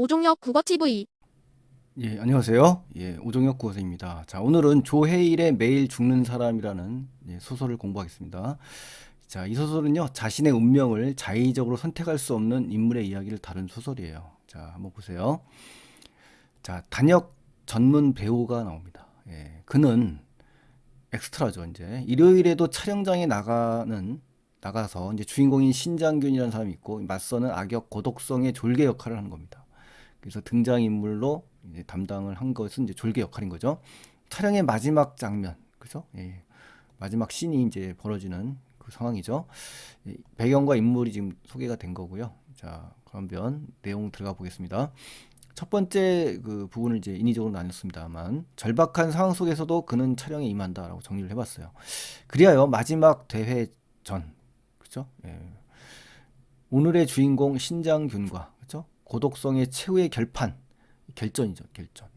오종혁 국어TV. 예, 안녕하세요. 예, 오종혁 구호생입니다. 자, 오늘은 조해일의 매일 죽는 사람이라는 소설을 공부하겠습니다. 자, 이 소설은요, 자신의 운명을 자의적으로 선택할 수 없는 인물의 이야기를 다룬 소설이에요. 자, 한번 보세요. 자, 단역 전문 배우가 나옵니다. 예, 그는 엑스트라죠, 이제. 일요일에도 촬영장에 나가서 이제 주인공인 신장균이라는 사람이 있고, 맞서는 악역 고독성의 졸개 역할을 하는 겁니다. 그래서 등장인물로 이제 담당을 한 것은 이제 졸개 역할인 거죠. 촬영의 마지막 장면, 그죠? 예, 마지막 씬이 이제 벌어지는 그 상황이죠. 예, 배경과 인물이 지금 소개가 된 거고요. 자, 그러면 내용 들어가 보겠습니다. 첫 번째 그 부분을 이제 인위적으로 나눴습니다만 절박한 상황 속에서도 그는 촬영에 임한다라고 정리를 해봤어요. 그리하여 마지막 대회 전, 그죠? 예, 오늘의 주인공 신장균과 그죠? 고독성의 최후의 결전이죠, 결전.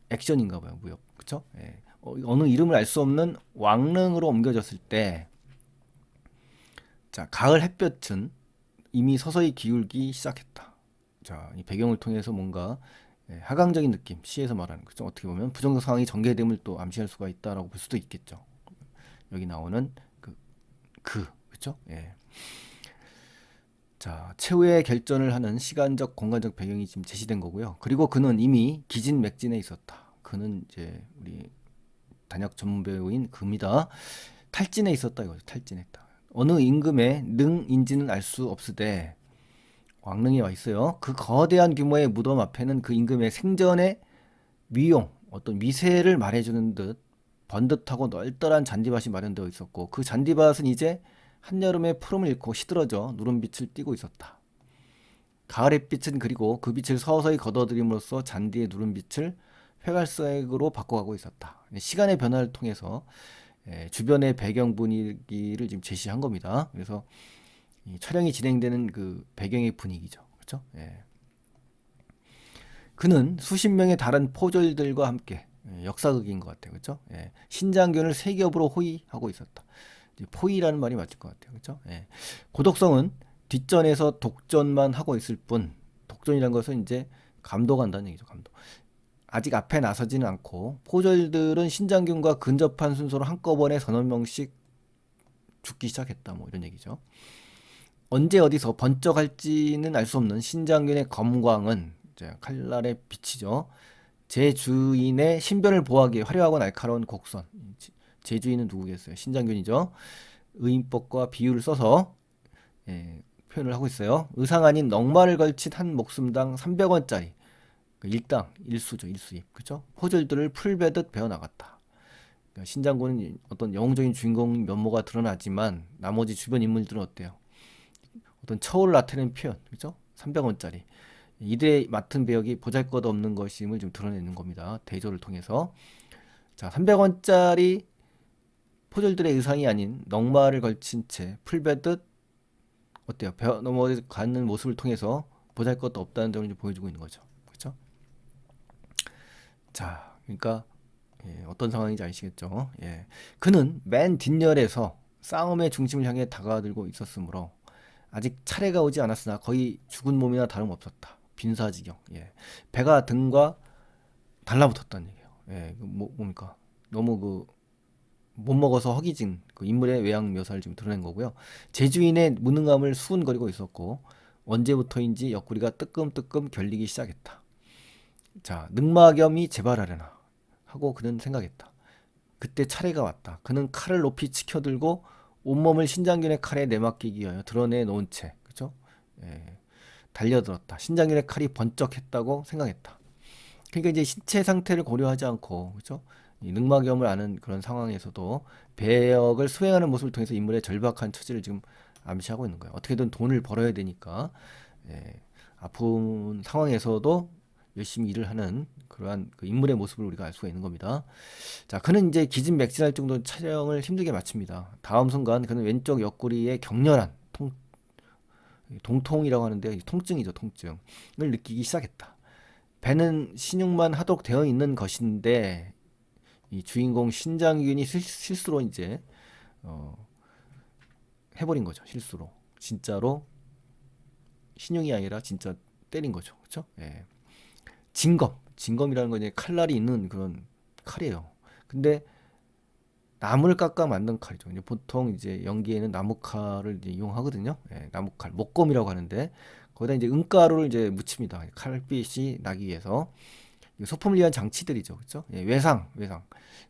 액션인가 봐요, 무역. 그쵸? 예. 어느 이름을 알 수 없는 왕릉으로 옮겨졌을 때, 자, 가을 햇볕은 이미 서서히 기울기 시작했다. 자, 이 배경을 통해서 뭔가 하강적인 느낌, 시에서 말하는 거죠. 어떻게 보면 부정적 상황이 전개됨을 또 암시할 수가 있다라고 볼 수도 있겠죠. 여기 나오는 그쵸? 예. 자, 최후의 결전을 하는 시간적, 공간적 배경이 지금 제시된 거고요. 그리고 그는 이미 기진맥진에 있었다. 그는 이제 우리 단역 전문 배우인 금이다. 탈진에 있었다 이거죠. 탈진했다. 어느 임금의 능인지는 알 수 없으되 왕릉에 와 있어요. 그 거대한 규모의 무덤 앞에는 그 임금의 생전의 미용, 어떤 미세를 말해주는 듯 번듯하고 널널한 잔디밭이 마련되어 있었고 그 잔디밭은 이제 한여름의 푸름을 잃고 시들어져 누른빛을 띠고 있었다. 가을 햇빛은 그리고 그 빛을 서서히 걷어들임으로써 잔디의 누른빛을 회갈색으로 바꿔가고 있었다. 시간의 변화를 통해서 주변의 배경 분위기를 지금 제시한 겁니다. 그래서 이 촬영이 진행되는 그 배경의 분위기죠. 그렇죠? 예. 그는 수십 명의 다른 포졸들과 함께 역사극인 것 같아요. 그렇죠? 예. 신장균을 세 겹으로 호위하고 있었다. 이제 포위라는 말이 맞을 것 같아요. 그렇죠? 예. 고독성은 뒷전에서 독전만 하고 있을 뿐 독전이란 것은 이제 감독한다는 얘기죠. 감독. 아직 앞에 나서지는 않고 포졸들은 신장균과 근접한 순서로 한꺼번에 서너 명씩 죽기 시작했다. 뭐 이런 얘기죠. 언제 어디서 번쩍할지는 알 수 없는 신장균의 검광은 이제 칼날의 빛이죠. 제 주인의 신변을 보호하기에 화려하고 날카로운 곡선. 제 주인은 누구겠어요? 신장균이죠. 의인법과 비유를 써서 표현을 하고 있어요. 의상 아닌 넉마를 걸친 한 목숨당 300원짜리. 일당, 일수죠, 일수입. 그죠? 포졸들을 풀베듯 베어 나갔다. 그러니까 신장군은 어떤 영웅적인 주인공 면모가 드러나지만 나머지 주변 인물들은 어때요? 어떤 처우를 나타내는 표현, 그죠? 300원짜리. 이들의 맡은 배역이 보잘것없는 것임을 좀 드러내는 겁니다. 대조를 통해서. 자, 300원짜리 포졸들의 의상이 아닌 넉마를 걸친 채 풀베듯 어때요? 베어 넘어가는 모습을 통해서 보잘것도 없다는 점을 보여주고 있는 거죠. 그렇죠? 자, 그러니까 어떤 상황인지 아시겠죠? 예. 그는 맨 뒷열에서 싸움의 중심을 향해 다가들고 있었으므로 아직 차례가 오지 않았으나 거의 죽은 몸이나 다름없었다. 빈사지경. 예. 배가 등과 달라붙었다는 얘기예요. 예. 뭡니까? 너무 못 먹어서 허기진 그 인물의 외양 묘사를 지금 드러낸 거고요. 제주인의 무능함을 수군거리고 있었고 언제부터인지 옆구리가 뜨끔뜨끔 결리기 시작했다. 자, 늑막염이 재발하려나 하고 그는 생각했다. 그때 차례가 왔다. 그는 칼을 높이 치켜들고 온몸을 신장균의 칼에 내맡기기 위하여 드러내 놓은 채, 그죠? 예, 달려들었다. 신장균의 칼이 번쩍했다고 생각했다. 그러니까 이제 신체 상태를 고려하지 않고, 그죠? 이 늑막염을 아는 그런 상황에서도 배역을 수행하는 모습을 통해서 인물의 절박한 처지를 지금 암시하고 있는 거예요. 어떻게든 돈을 벌어야 되니까 아픈 상황에서도 열심히 일을 하는 그러한 그 인물의 모습을 우리가 알 수가 있는 겁니다. 자, 그는 이제 기진맥진할 정도로 촬영을 힘들게 마칩니다. 다음 순간 그는 왼쪽 옆구리에 격렬한 동통이라고 하는데 통증이죠, 통증을 느끼기 시작했다. 배는 신육만 하도록 되어 있는 것인데 이 주인공 신장균이 실수로 이제 어, 해버린 거죠. 실수로 진짜로 신용이 아니라 진짜 때린 거죠. 그렇죠? 예. 진검이라는 건 이제 칼날이 있는 그런 칼이에요. 근데 나무를 깎아 만든 칼이죠. 이제 보통 이제 연기에는 나무 칼을 이제 이용하거든요. 예, 나무 칼, 목검이라고 하는데 거기다 이제 은가루를 이제 묻힙니다. 칼빛이 나기 위해서. 소품을 위한 장치들이죠. 그렇죠? 예, 외상.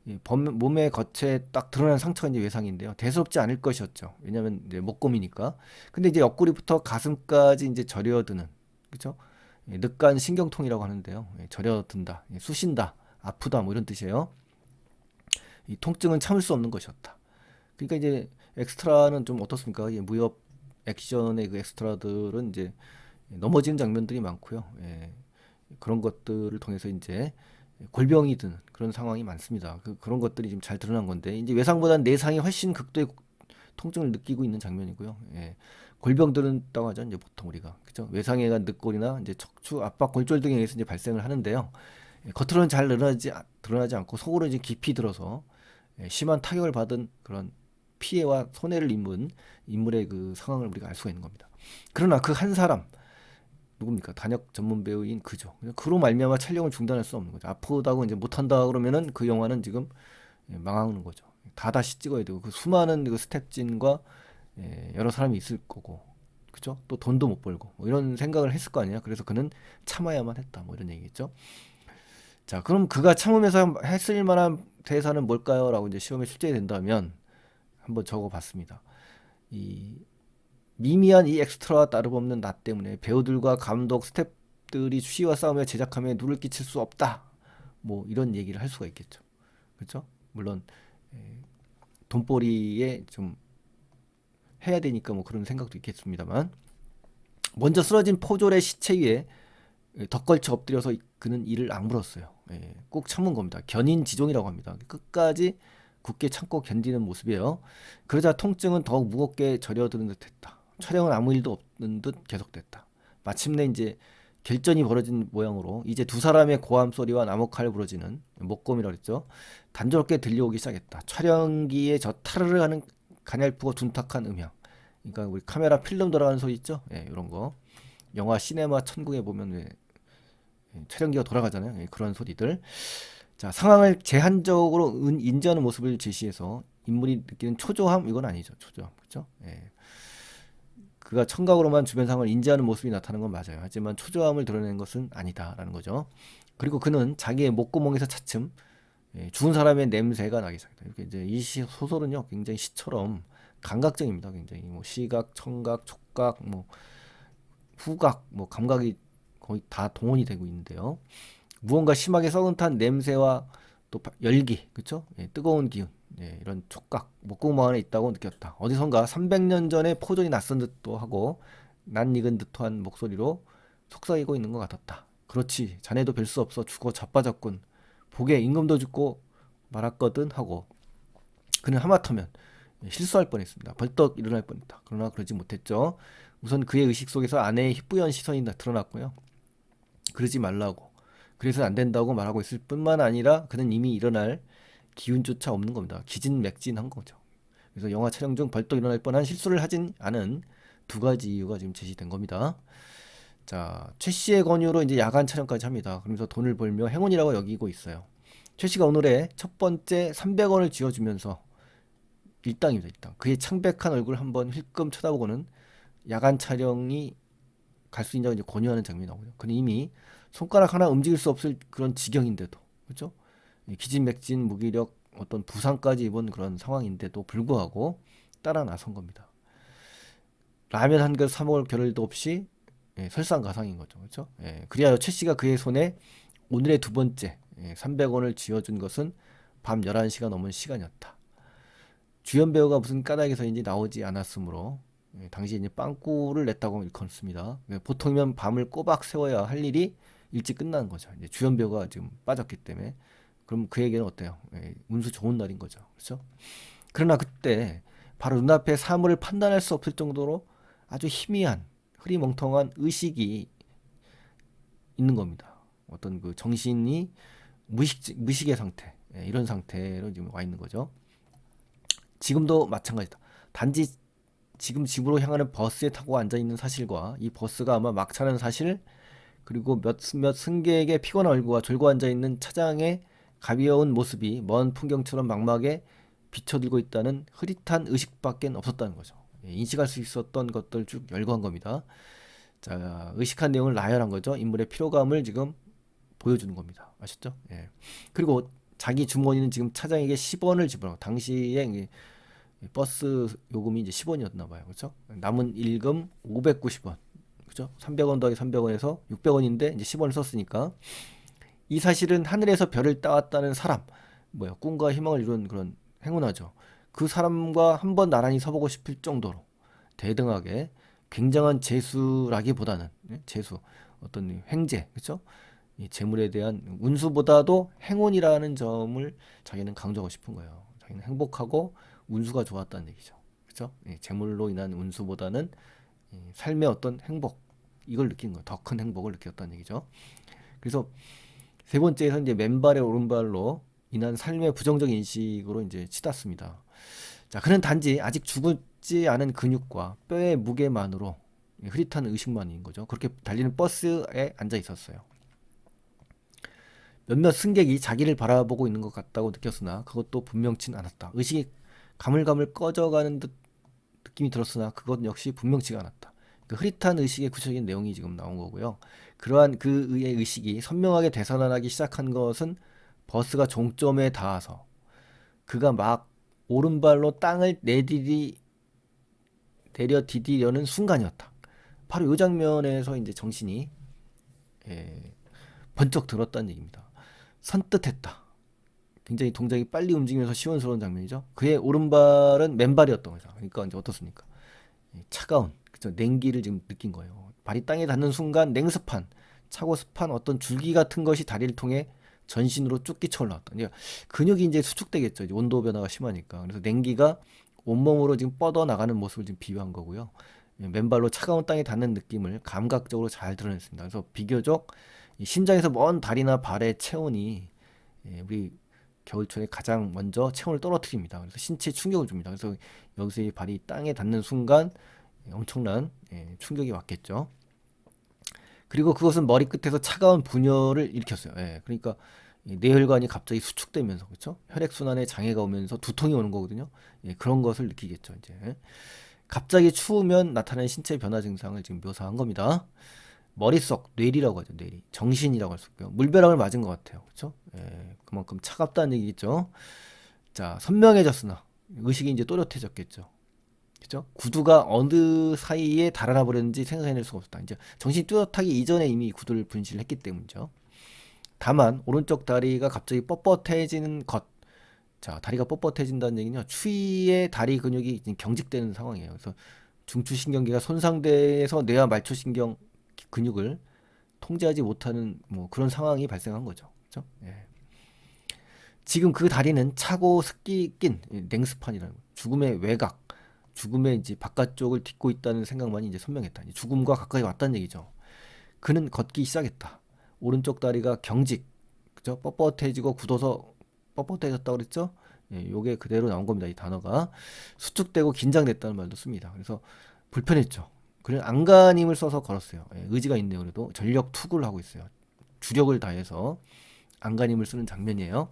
예, 몸의 겉에 딱 드러난 상처가 이제 외상인데요. 대수롭지 않을 것이었죠. 왜냐하면 이제 목검이니까. 근데 이제 옆구리부터 가슴까지 이제 저려드는, 그렇죠? 예, 늑간 신경통이라고 하는데요. 예, 저려든다, 예, 쑤신다, 아프다, 뭐 이런 뜻이에요. 이 통증은 참을 수 없는 것이었다. 그러니까 이제 엑스트라는 좀 어떻습니까? 예, 무협 액션의 그 엑스트라들은 이제 넘어지는 장면들이 많고요. 예, 그런 것들을 통해서 이제 골병이 드는 그런 상황이 많습니다. 그런 것들이 지금 잘 드러난 건데 이제 외상보다는 내상이 훨씬 극도의 통증을 느끼고 있는 장면이고요. 예. 골병들은 있다고 하죠. 이제 보통 우리가 그죠? 외상에 의한 늑골이나 이제 척추, 압박, 골절 등에 의해서 이제 발생을 하는데요. 예, 겉으로는 잘 드러나지 않고 속으로 이제 깊이 들어서 예, 심한 타격을 받은 그런 피해와 손해를 입은 인물의 그 상황을 우리가 알 수가 있는 겁니다. 그러나 그 한 사람 누굽니까? 단역 전문 배우인 그죠. 그로 말미암아 촬영을 중단할 수 없는 거죠. 아프다고 이제 못한다 그러면은 그 영화는 지금 예, 망하는 거죠. 다 다시 찍어야 되고 그 수많은 그 스텝진과 예, 여러 사람이 있을 거고 그죠? 또 돈도 못 벌고 뭐 이런 생각을 했을 거 아니야. 그래서 그는 참아야만 했다. 뭐 이런 얘기겠죠. 자, 그럼 그가 참으면서 했을 만한 대사는 뭘까요? 라고 이제 시험에 출제된다면 한번 적어봤습니다. 이 미미한 이 엑스트라와 다름없는 나 때문에 배우들과 감독, 스태프들이 수시와 싸우며 제작함에 누를 끼칠 수 없다. 뭐 이런 얘기를 할 수가 있겠죠. 그렇죠? 물론 에, 돈벌이에 좀 해야 되니까 뭐 그런 생각도 있겠습니다만 먼저 쓰러진 포졸의 시체 위에 덧걸쳐 엎드려서 그는 이를 악물었어요. 예, 꼭 참은 겁니다. 견인지종이라고 합니다. 끝까지 굳게 참고 견디는 모습이에요. 그러자 통증은 더욱 무겁게 저려드는 듯했다. 촬영은 아무 일도 없는 듯 계속됐다. 마침내 이제 결전이 벌어진 모양으로 이제 두 사람의 고함 소리와 나무칼 부러지는 목검이라고 했죠. 단조롭게 들려오기 시작했다. 촬영기에 저 타르르 하는 가냘프고 둔탁한 음향. 그러니까 우리 카메라 필름 돌아가는 소리 있죠? 예, 이런 거. 영화 시네마 천국에 보면 왜 촬영기가 돌아가잖아요. 예, 그런 소리들. 자, 상황을 제한적으로 인지하는 모습을 제시해서 인물이 느끼는 초조함 이건 아니죠. 초조함. 그렇죠? 예. 그가 청각으로만 주변 상황을 인지하는 모습이 나타나는 건 맞아요. 하지만 초조함을 드러내는 것은 아니다라는 거죠. 그리고 그는 자기의 목구멍에서 차츰 예, 죽은 사람의 냄새가 나기 시작했다. 이렇게 이제 이 소설은요, 굉장히 시처럼 감각적입니다. 굉장히 뭐 시각, 청각, 촉각, 뭐 후각, 뭐 감각이 거의 다 동원이 되고 있는데요. 무언가 심하게 썩은 탄 냄새와 또 열기, 그렇죠? 예, 뜨거운 기운, 예, 이런 촉각, 목구멍 안에 있다고 느꼈다. 어디선가 300년 전에 포전이 낯선 듯도 하고 낯익은 듯한 목소리로 속삭이고 있는 것 같았다. 그렇지, 자네도 별 수 없어 죽어 자빠졌군. 복에 임금도 죽고 말았거든 하고 그는 하마터면 실수할 뻔했습니다. 벌떡 일어날 뻔했다. 그러나 그러지 못했죠. 우선 그의 의식 속에서 아내의 희뿌연 시선이 드러났고요. 그러지 말라고. 그래서 안 된다고 말하고 있을 뿐만 아니라 그는 이미 일어날 기운조차 없는 겁니다. 기진맥진한 거죠. 그래서 영화 촬영 중 벌떡 일어날 뻔한 실수를 하진 않은 두 가지 이유가 지금 제시된 겁니다. 자, 최 씨의 권유로 이제 야간 촬영까지 합니다. 그러면서 돈을 벌며 행운이라고 여기고 있어요. 최 씨가 오늘의 첫 번째 300원을 쥐어주면서 일당입니다. 일당. 그의 창백한 얼굴 한번 힐끔 쳐다보고는 야간 촬영이 갈 수 있냐고 이제 권유하는 장면이 나오고요. 그는 이미 손가락 하나 움직일 수 없을 그런 지경인데도 그렇죠? 기진맥진 무기력 어떤 부상까지 입은 그런 상황인데도 불구하고 따라 나선 겁니다. 라면 한 그릇 사 먹을 겨를도 없이 예, 설상가상인 거죠. 그렇죠? 예, 그리하여 최 씨가 그의 손에 오늘의 두 번째 300원을 쥐어준 것은 밤 11시가 넘은 시간이었다. 주연 배우가 무슨 까닭에서인지 나오지 않았으므로 당시 이제 빵꾸를 냈다고 일컫습니다. 보통이면 밤을 꼬박 세워야 할 일이 일찍 끝나는 거죠. 이제 주연 배우가 지금 빠졌기 때문에 그럼 그에게는 어때요? 운수 좋은 날인 거죠. 그렇죠? 그러나 그때 바로 눈앞에 사물을 판단할 수 없을 정도로 아주 희미한 흐리멍텅한 의식이 있는 겁니다. 어떤 그 정신이 무식의 상태 이런 상태로 지금 와 있는 거죠. 지금도 마찬가지다. 단지 지금 집으로 향하는 버스에 타고 앉아 있는 사실과 이 버스가 아마 막차라는 사실 그리고 몇몇 승객의 피곤한 얼굴과 졸고 앉아있는 차장의 가벼운 모습이 먼 풍경처럼 막막에 비춰들고 있다는 흐릿한 의식밖엔 없었다는 거죠. 인식할 수 있었던 것들 쭉 열거한 겁니다. 자, 의식한 내용을 나열한 거죠. 인물의 피로감을 지금 보여주는 겁니다. 아셨죠? 예. 그리고 자기 주머니는 지금 차장에게 10원을 지불하고, 당시에 버스 요금이 이제 10원이었나 봐요. 그렇죠? 남은 일금 590원. 그죠? 300원 더하기 300원에서 600원인데 이제 10원을 썼으니까, 이 사실은 하늘에서 별을 따왔다는 사람, 꿈과 희망을 이룬 그런 행운하죠. 그 사람과 한번 나란히 서보고 싶을 정도로 대등하게 굉장한 재수라기보다는, 재수, 어떤 횡재, 그렇죠? 이 재물에 대한 운수보다도 행운이라는 점을 자기는 강조하고 싶은 거예요. 자기는 행복하고 운수가 좋았다는 얘기죠. 그렇죠? 재물로 인한 운수보다는 삶의 어떤 행복, 이걸 느낀 거예요. 더 큰 행복을 느꼈다는 얘기죠. 그래서 세 번째에서 이제 맨발의 오른발로 인한 삶의 부정적 인식으로 이제 치닫습니다. 자, 그는 단지 아직 죽지 않은 근육과 뼈의 무게만으로 흐릿한 의식만인 거죠. 그렇게 달리는 버스에 앉아 있었어요. 몇몇 승객이 자기를 바라보고 있는 것 같다고 느꼈으나 그것도 분명치는 않았다. 의식이 가물가물 꺼져가는 듯 느낌이 들었으나 그것 역시 분명치가 않았다. 그 흐릿한 의식의 구체적인 내용이 지금 나온 거고요. 그러한 그의 의식이 선명하게 되살아나기 시작한 것은 버스가 종점에 닿아서 그가 막 오른발로 땅을 내려 디디려는 순간이었다. 바로 이 장면에서 이제 정신이 번쩍 들었다는 얘기입니다. 선뜻했다. 굉장히 동작이 빨리 움직이면서 시원스러운 장면이죠. 그의 오른발은 맨발이었던 거죠. 그러니까 이제 어떻습니까? 차가운, 그쵸? 냉기를 지금 느낀 거예요. 발이 땅에 닿는 순간 냉습한, 차고 습한 어떤 줄기 같은 것이 다리를 통해 전신으로 쭉 끼쳐 올라왔다. 그러니까 근육이 이제 수축되겠죠. 이제 온도 변화가 심하니까. 그래서 냉기가 온몸으로 지금 뻗어 나가는 모습을 지금 비유한 거고요. 맨발로 차가운 땅에 닿는 느낌을 감각적으로 잘 드러냈습니다. 그래서 비교적 심장에서 먼 다리나 발의 체온이 우리 겨울철에 가장 먼저 체온을 떨어뜨립니다. 그래서 신체에 충격을 줍니다. 그래서 여기서 이 발이 땅에 닿는 순간 엄청난 충격이 왔겠죠. 그리고 그것은 머리끝에서 차가운 분열을 일으켰어요. 그러니까 뇌혈관이 갑자기 수축되면서, 그렇죠? 혈액순환에 장애가 오면서 두통이 오는 거거든요. 그런 것을 느끼겠죠. 이제 갑자기 추우면 나타나는 신체 변화 증상을 지금 묘사한 겁니다. 머릿속, 뇌리라고 하죠. 뇌리, 정신이라고 할 수 있고요. 물벼락을 맞은 것 같아요. 그렇죠? 그만큼 차갑다는 얘기겠죠. 자, 선명해졌으나 의식이 이제 또렷해졌겠죠. 그죠? 구두가 어느 사이에 달아나 버렸는지 생각해낼 수가 없었다. 이제 정신이 뚜렷하기 이전에 이미 구두를 분실을 했기 때문이죠. 다만 오른쪽 다리가 갑자기 뻣뻣해지는 것. 자, 다리가 뻣뻣해진다는 얘기는요, 추위에 다리 근육이 경직되는 상황이에요. 그래서 중추신경계가 손상돼서 뇌와 말초신경 근육을 통제하지 못하는 그런 상황이 발생한 거죠. 그렇죠? 지금 그 다리는 차고 습기 낀 냉습한이라는 거예요. 죽음의 외곽, 죽음의 이제 바깥쪽을 딛고 있다는 생각만이 이제 선명했다. 죽음과 가까이 왔다는 얘기죠. 그는 걷기 시작했다. 오른쪽 다리가 경직, 그죠? 뻣뻣해지고 굳어서 뻣뻣해졌다고 그랬죠? 요게 그대로 나온 겁니다. 이 단어가 수축되고 긴장됐다는 말도 씁니다. 그래서 불편했죠. 그래 안간힘을 써서 걸었어요. 의지가 있네요. 그래도 전력 투구를 하고 있어요. 주력을 다해서 안간힘을 쓰는 장면이에요.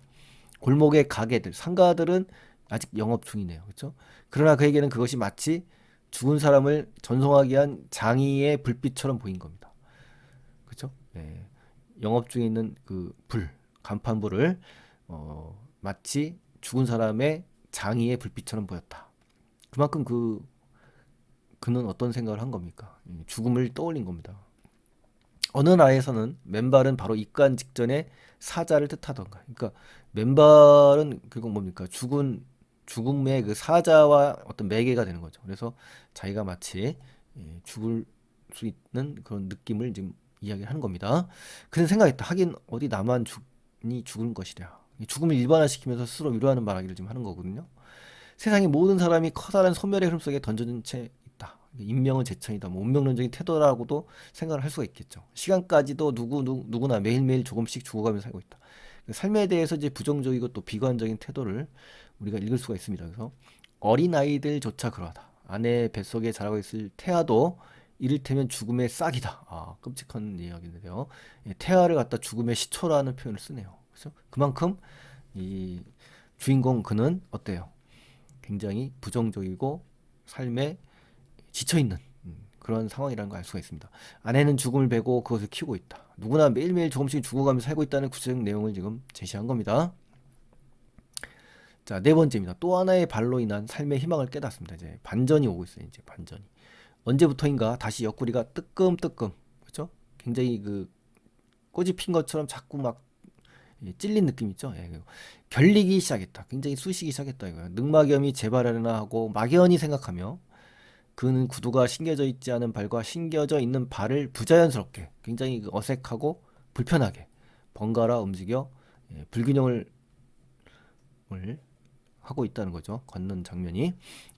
골목의 가게들, 상가들은 아직 영업 중이네요. 그렇죠? 그러나 그에게는 그것이 마치 죽은 사람을 전송하기 위한 장의의 불빛처럼 보인 겁니다. 그렇죠? 영업 중에 있는 그 간판불을 마치 죽은 사람의 장의의 불빛처럼 보였다. 그만큼 그는 어떤 생각을 한 겁니까? 죽음을 떠올린 겁니다. 어느 나라에서는 맨발은 바로 입관 직전에 사자를 뜻하던가. 그러니까 맨발은 결국 뭡니까? 죽음의 그 사자와 어떤 매개가 되는 거죠. 그래서 자기가 마치 죽을 수 있는 그런 느낌을 지금 이야기를 하는 겁니다. 그런 생각했다. 하긴 어디 나만 죽은 것이랴. 죽음을 일반화시키면서 스스로 위로하는 말하기를 지금 하는 거거든요. 세상의 모든 사람이 커다란 소멸의 흐름 속에 던져진 채 있다. 인명은 제천이다. 운명론적인 태도라고도 생각을 할 수가 있겠죠. 시간까지도 누구나 매일매일 조금씩 죽어가면서 살고 있다. 삶에 대해서 이제 부정적이고 또 비관적인 태도를 우리가 읽을 수가 있습니다. 그래서 어린 아이들조차 그러하다. 아내 뱃속에 자라고 있을 태아도 이를테면 죽음의 싹이다. 끔찍한 이야기인데요. 예, 태아를 갖다 죽음의 시초라는 표현을 쓰네요. 그렇죠? 그만큼 이 주인공 그는 어때요? 굉장히 부정적이고 삶에 지쳐 있는 그런 상황이라는 걸 알 수가 있습니다. 아내는 죽음을 베고 그것을 키우고 있다. 누구나 매일매일 조금씩 죽어가면서 살고 있다는 구체적 내용을 지금 제시한 겁니다. 자, 네 번째입니다. 또 하나의 발로 인한 삶의 희망을 깨닫습니다. 이제 반전이 오고 있어요. 이제 반전이. 언제부터인가 다시 옆구리가 뜨끔뜨끔, 그렇죠? 굉장히 그 꼬지 핀 것처럼 자꾸 막 찔린 느낌 있죠? 예, 결리기 시작했다. 굉장히 쑤시기 시작했다 이거예요. 늑막염이 재발하려나 하고 막연히 생각하며 그는 구두가 신겨져 있지 않은 발과 신겨져 있는 발을 부자연스럽게 굉장히 어색하고 불편하게 번갈아 움직여 불균형을 하고 있다는 거죠. 걷는 장면이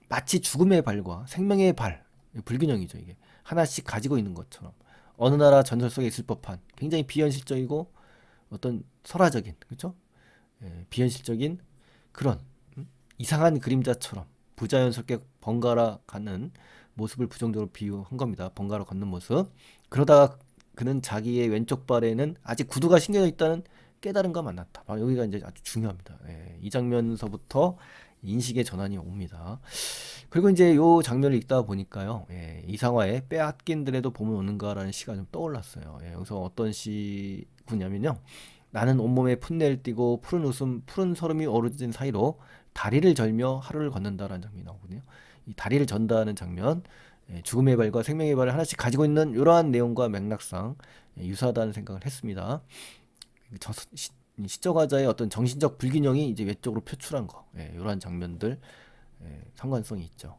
마치 죽음의 발과 생명의 발, 불균형이죠. 이게 하나씩 가지고 있는 것처럼 어느 나라 전설 속에 있을 법한 굉장히 비현실적이고 어떤 설화적인, 그렇죠? 비현실적인 그런 이상한 그림자처럼 부자연스럽게 번갈아 가는 모습을 부정적으로 비유한 겁니다. 번갈아 걷는 모습. 그러다가 그는 자기의 왼쪽 발에는 아직 구두가 신겨져 있다는 깨달음과 만났다. 여기가 이제 아주 중요합니다. 이 장면서부터 인식의 전환이 옵니다. 그리고 이제 요 장면을 읽다 보니까요, 이상화의 빼앗긴 들에도 봄은 오는가라는 시가 좀 떠올랐어요. 여기서 어떤 시구냐면요. 나는 온몸에 풋내를 띠고 푸른 웃음, 푸른 설움이 어우러진 사이로 다리를 절며 하루를 걷는다라는 장면이 나오거든요. 이 다리를 전다는 장면, 죽음의 발과 생명의 발을 하나씩 가지고 있는 이러한 내용과 맥락상 유사하다는 생각을 했습니다. 시적화자의 어떤 정신적 불균형이 이제 외적으로 표출한 거, 이러한 장면들 상관성이 있죠.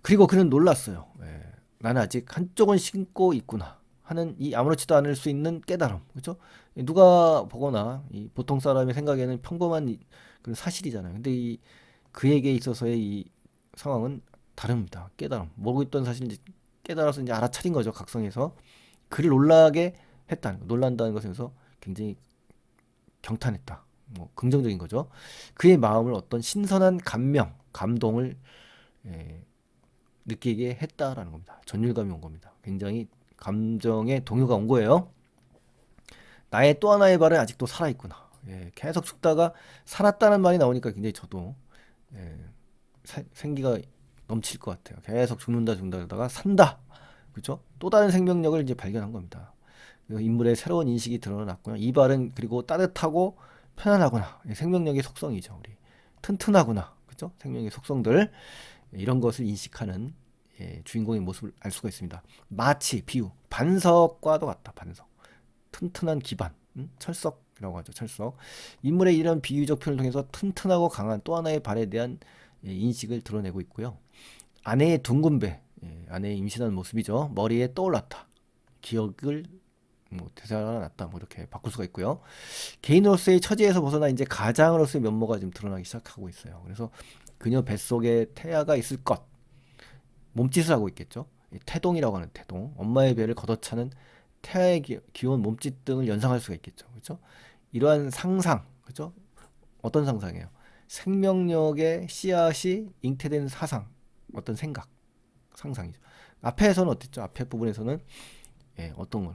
그리고 그는 놀랐어요. 나는 아직 한쪽은 신고 있구나 하는 이 아무렇지도 않을 수 있는 깨달음, 그렇죠? 누가 보거나 이 보통 사람의 생각에는 평범한 그런 사실이잖아요. 근데 이 그에게 있어서의 이 상황은 다릅니다. 깨달음, 모르고 있던 사실을 이제 깨달아서 이제 알아차린 거죠. 각성해서 그를 놀라게 했다는 거, 놀란다는 것에서 굉장히 경탄했다. 뭐 긍정적인 거죠. 그의 마음을 어떤 신선한 감명, 감동을 느끼게 했다라는 겁니다. 전율감이 온 겁니다. 굉장히 감정의 동요가 온 거예요. 나의 또 하나의 발은 아직도 살아있구나. 계속 죽다가 살았다는 말이 나오니까 굉장히 저도 생기가 넘칠 것 같아요. 계속 죽는다 그러다가 산다. 그렇죠? 또 다른 생명력을 이제 발견한 겁니다. 인물의 새로운 인식이 드러났고요. 이 발은 그리고 따뜻하고 편안하구나. 생명력의 속성이죠. 우리 튼튼하구나. 그렇죠? 생명의 속성들 이런 것을 인식하는 주인공의 모습을 알 수가 있습니다. 마치 비유 반석과도 같다. 반석 튼튼한 기반 철석이라고 하죠. 철석 인물의 이런 비유적 표현을 통해서 튼튼하고 강한 또 하나의 발에 대한 인식을 드러내고 있고요. 아내의 둥근 배 아내의 임신한 모습이죠. 머리에 떠올랐다. 기억을 되살아났다. 뭐 이렇게 바꿀 수가 있고요. 개인으로서의 처지에서 벗어나 이제 가장으로서의 면모가 좀 드러나기 시작하고 있어요. 그래서 그녀 뱃속에 태아가 있을 것 몸짓을 하고 있겠죠. 태동이라고 하는 태동, 엄마의 배를 걷어차는 태아의 귀여운 몸짓 등을 연상할 수가 있겠죠. 그렇죠? 이러한 상상, 그렇죠? 어떤 상상이에요? 생명력의 씨앗이 잉태된 사상, 어떤 생각, 상상이죠. 앞에서는 어땠죠? 앞에 부분에서는 어떤 거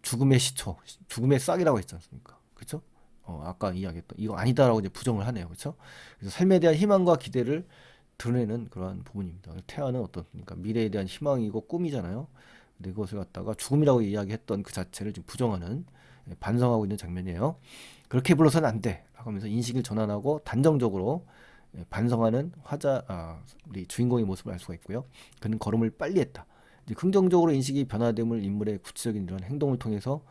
죽음의 시초, 죽음의 싹이라고 했지 않습니까? 그렇죠? 아까 이야기했던 이거 아니다라고 이제 부정을 하네요. 그렇죠? 그래서 삶에 대한 희망과 기대를 드러내는 그러한 부분입니다. 태아는 어떻습니까? 미래에 대한 희망이고 꿈이잖아요. 근데 그것을 갖다가 죽음이라고 이야기했던 그 자체를 지금 부정하는 반성하고 있는 장면이에요. 그렇게 불러서는 안 돼. 하면서 인식을 전환하고 단정적으로 반성하는 우리 주인공의 모습을 알 수가 있고요. 그는 걸음을 빨리 했다. 이제 긍정적으로 인식이 변화됨을 인물의 구체적인 이런 행동을 통해서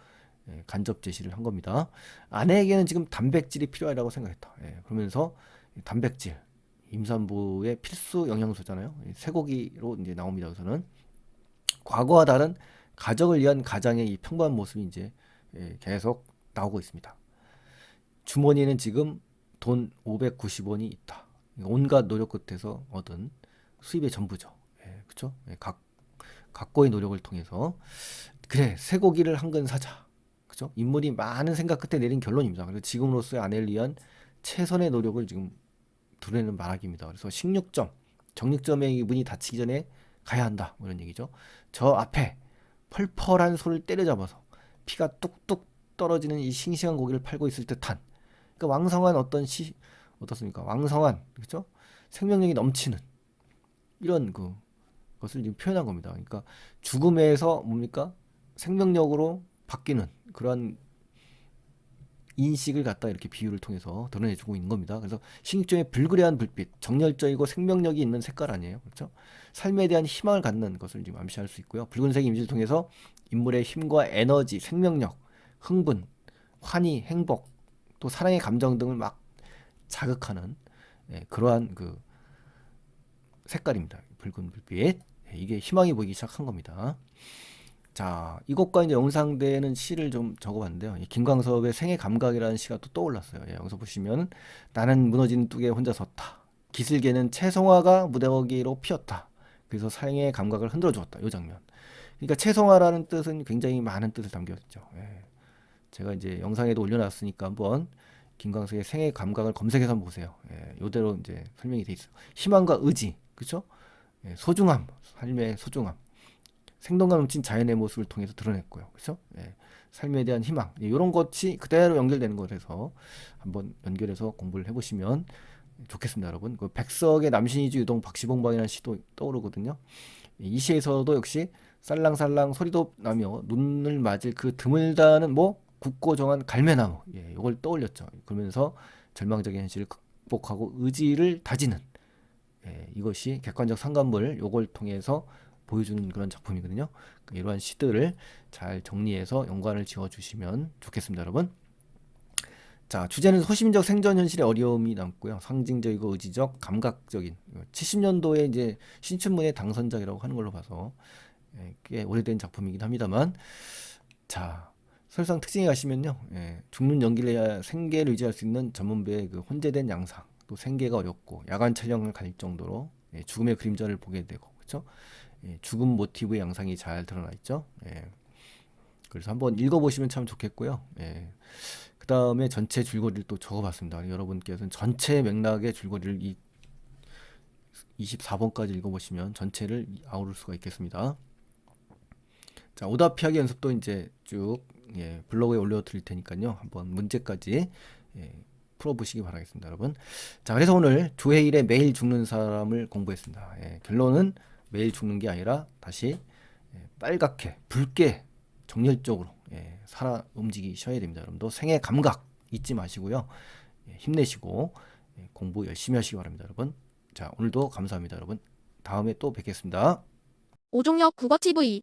간접 제시를 한 겁니다. 아내에게는 지금 단백질이 필요하다고 생각했다. 그러면서 단백질, 임산부의 필수 영양소잖아요. 쇠고기로 이제 나옵니다. 우선은 과거와 다른 가정을 위한 가장의 이 평범한 모습이 이제 계속 나오고 있습니다. 주머니에는 지금 돈 590원이 있다. 온갖 노력 끝에서 얻은 수입의 전부죠. 그렇죠? 각고의 노력을 통해서 그래 쇠고기를 한 근 사자. 그죠? 인물이 많은 생각 끝에 내린 결론입니다. 그래서 지금으로서의 아내를 위한 최선의 노력을 지금 드러내는 말하기입니다. 그래서 식육점, 정육점의 문이 닫히기 전에 가야 한다. 뭐 이런 얘기죠. 저 앞에 펄펄한 소를 때려잡아서 피가 뚝뚝 떨어지는 이 싱싱한 고기를 팔고 있을 듯한, 그러니까 왕성한 어떤 어떻습니까? 왕성한, 그렇죠? 생명력이 넘치는 이런 것을 지금 표현한 겁니다. 그러니까 죽음에서 뭡니까? 생명력으로 바뀌는 그러한 인식을 갖다 이렇게 비유를 통해서 드러내주고 있는 겁니다. 그래서 신익조의 불그레한 불빛, 정열적이고 생명력이 있는 색깔 아니에요, 그렇죠? 삶에 대한 희망을 갖는 것을 지금 암시할 수 있고요. 붉은색 이미지를 통해서 인물의 힘과 에너지, 생명력, 흥분, 환희, 행복, 또 사랑의 감정 등을 막 자극하는, 그러한 색깔입니다. 붉은 불빛. 이게 희망이 보이기 시작한 겁니다. 자, 이것과 이제 연상되는 시를 좀 적어봤는데요. 김광석의 생애 감각이라는 시가 또 떠올랐어요. 여기서 보시면 나는 무너진 뚝에 혼자 섰다. 기슭에는 채송화가 무더기로 피었다. 그래서 생애 감각을 흔들어 주었다. 이 장면. 그러니까 채송화라는 뜻은 굉장히 많은 뜻을 담겨 있죠. 제가 이제 영상에도 올려놨으니까 한번 김광석의 생애 감각을 검색해서 한번 보세요. 이대로 이제 설명이 돼 있어요. 희망과 의지, 그렇죠? 소중함, 삶의 소중함. 생동감 넘친 자연의 모습을 통해서 드러냈고요. 그렇죠? 삶에 대한 희망. 이런 것이 그대로 연결되는 것에서 한번 연결해서 공부를 해보시면 좋겠습니다, 여러분. 백석의 남신이주 유동 박시봉방이라는 시도 떠오르거든요. 이 시에서도 역시 살랑살랑 소리도 나며 눈을 맞을 그 드물다는 굳고 정한 갈매나무, 이걸 떠올렸죠. 그러면서 절망적인 현실을 극복하고 의지를 다지는, 이것이 객관적 상관물, 요걸 통해서 보여주는 그런 작품이거든요. 이러한 시들을 잘 정리해서 연관을 지어주시면 좋겠습니다, 여러분. 자, 주제는 소심적 생존 현실의 어려움이 남고요. 상징적이고 의지적, 감각적인 70년도에 이제 신춘문예 당선작이라고 하는 걸로 봐서 꽤 오래된 작품이긴 합니다만, 자, 설상 특징에 가시면요, 죽는 연기를 해야 생계를 유지할 수 있는 전문배의 그 혼재된 양상, 또 생계가 어렵고 야간 촬영을 갈 정도로 죽음의 그림자를 보게 되고, 그렇죠? 죽음 모티브의 양상이 잘 드러나 있죠. 그래서 한번 읽어보시면 참 좋겠고요. 그 다음에 전체 줄거리를 또 적어봤습니다. 여러분께서는 전체 맥락의 줄거리를 24번까지 읽어보시면 전체를 아우를 수가 있겠습니다. 자, 오답 피하기 연습도 이제 쭉 블로그에 올려드릴 테니까요. 한번 문제까지 풀어보시기 바라겠습니다, 여러분. 자, 그래서 오늘 조혜일의 매일 죽는 사람을 공부했습니다. 결론은 매일 죽는 게 아니라 다시 빨갛게 붉게 정열적으로 살아 움직이셔야 됩니다. 여러분도 생애 감각 잊지 마시고요. 힘내시고 공부 열심히 하시기 바랍니다, 여러분. 자, 오늘도 감사합니다, 여러분. 다음에 또 뵙겠습니다. 오종혁 국어TV